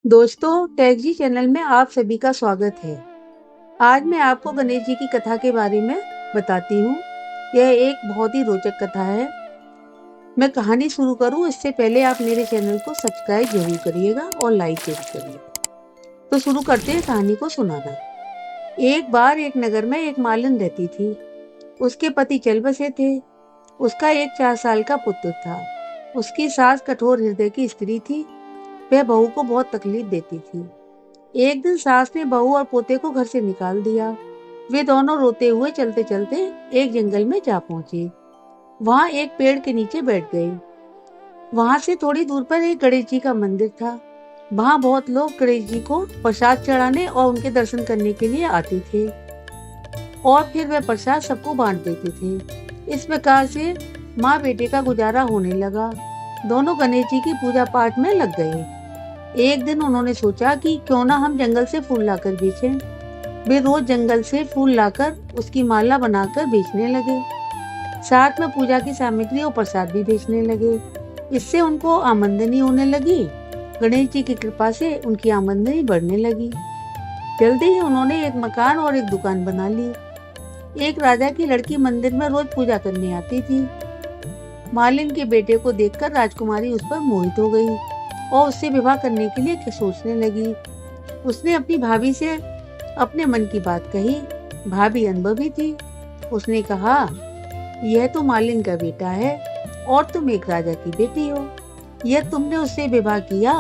दोस्तों, टेक जी चैनल में आप सभी का स्वागत है। आज मैं आपको गणेश जी की कथा के बारे में बताती हूँ। यह एक बहुत ही रोचक कथा है। मैं कहानी शुरू करूँ इससे पहले आप मेरे चैनल को सब्सक्राइब जरूर करिएगा और लाइक जरूर करिएगा। तो शुरू करते हैं कहानी को सुनाना। एक बार एक नगर में एक मालिन रहती थी। उसके पति चल बसे थे। उसका एक 4 साल का पुत्र था। उसकी सास कठोर हृदय की स्त्री थी। वह बहू को बहुत तकलीफ देती थी। एक दिन सास ने बहू और पोते को घर से निकाल दिया। वे दोनों रोते हुए चलते चलते एक जंगल में जा पहुंचे। वहां एक पेड़ के नीचे बैठ गए। वहां से थोड़ी दूर पर एक गणेश जी का मंदिर था। वहां बहुत लोग गणेश जी को प्रसाद चढ़ाने और उनके दर्शन करने के लिए आते थे और फिर वह प्रसाद सबको बांट देते थे। इस प्रकार से माँ बेटे का गुजारा होने लगा। दोनों गणेश जी की पूजा पाठ में लग गए। एक दिन उन्होंने सोचा कि क्यों ना हम जंगल से फूल लाकर बेचें। वे रोज जंगल से फूल लाकर उसकी माला बनाकर बेचने लगे। साथ में पूजा की सामग्री और प्रसाद भी बेचने लगे। इससे उनको आमदनी होने लगी। गणेश जी की कृपा से उनकी आमदनी बढ़ने लगी। जल्दी ही उन्होंने एक मकान और एक दुकान बना ली। एक राजा की लड़की मंदिर में रोज पूजा करने आती थी। मालिन के बेटे को देखकर राजकुमारी उस पर मोहित हो गई और उससे विवाह करने के लिए सोचने लगी। उसने अपनी भाभी से अपने मन की बात कही। भाभी अनुभवी थी। उसने कहा, यह तो मालिन का बेटा है और तुम एक राजा की बेटी हो। यह तुमने उससे विवाह किया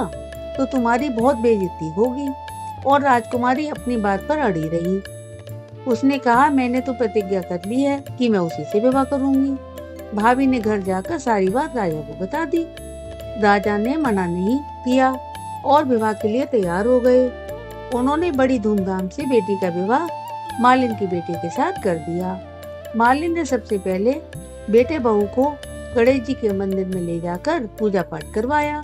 तो तुम्हारी बहुत बेइज्जती होगी। और राजकुमारी अपनी बात पर अड़ी रही। उसने कहा, मैंने तो प्रतिज्ञा कर ली है कि मैं उसी से विवाह करूंगी। भाभी ने घर जाकर सारी बात राजा को बता दी। राजा ने मना नहीं किया और विवाह के लिए तैयार हो गए। उन्होंने बड़ी धूमधाम से बेटी का विवाह मालिन के बेटे के साथ कर दिया। मालिन ने सबसे पहले बेटे बहू को गणेश जी के मंदिर में ले जाकर पूजा पाठ करवाया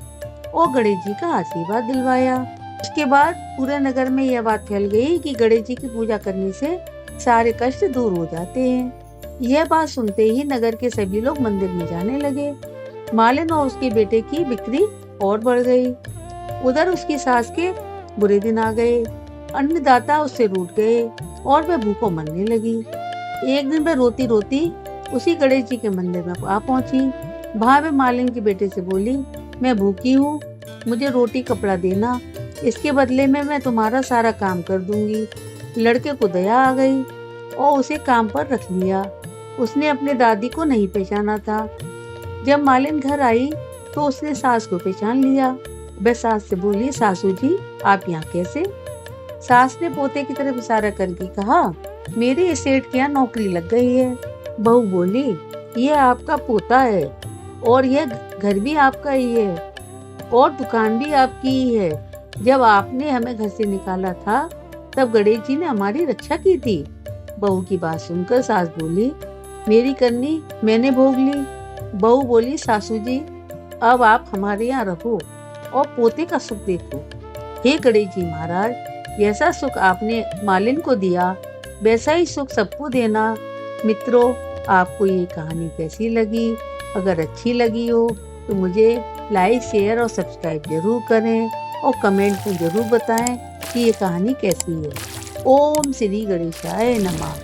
और गणेश जी का आशीर्वाद दिलवाया। उसके बाद पूरे नगर में यह बात फैल गई कि गणेश जी की पूजा करने से सारे कष्ट दूर हो जाते हैं। यह बात सुनते ही नगर के सभी लोग मंदिर में जाने लगे। मालिन और उसके बेटे की बिक्री और बढ़ गई। उधर उसकी सास के बुरे दिन आ गए। अन्नदाता उससे रूठ गए और वह भूखों मरने लगी। एक दिन वह रोती रोती उसी गणेश जी के मंदिर में आ पहुंची। वहां वह मालिन के बेटे से बोली, मैं भूखी हूँ, मुझे रोटी कपड़ा देना, इसके बदले में मैं तुम्हारा सारा काम कर दूंगी। लड़के को दया आ गई और उसे काम पर रख लिया। उसने अपने दादी को नहीं पहचाना था। जब मालिन घर आई तो उसने सास को पहचान लिया। वह सास से बोली, सासू जी आप यहाँ कैसे? सास ने पोते की तरफ इशारा करके कहा, मेरे सेठ के यहाँ नौकरी लग गई है। बहू बोली, ये आपका पोता है और यह घर भी आपका ही है और दुकान भी आपकी ही है। जब आपने हमें घर से निकाला था तब गणेश जी ने हमारी रक्षा की थी। बहू की बात सुनकर सास बोली, मेरी करनी मैंने भोग ली। बहू बोली, सासू जी अब आप हमारे यहाँ रहो और पोते का सुख देखो। हे गणेश जी महाराज, जैसा सुख आपने मालिन को दिया वैसा ही सुख सबको देना। मित्रों, आपको ये कहानी कैसी लगी? अगर अच्छी लगी हो तो मुझे लाइक, शेयर और सब्सक्राइब जरूर करें और कमेंट में जरूर बताएं कि ये कहानी कैसी है। ओम श्री गणेशाय नमः।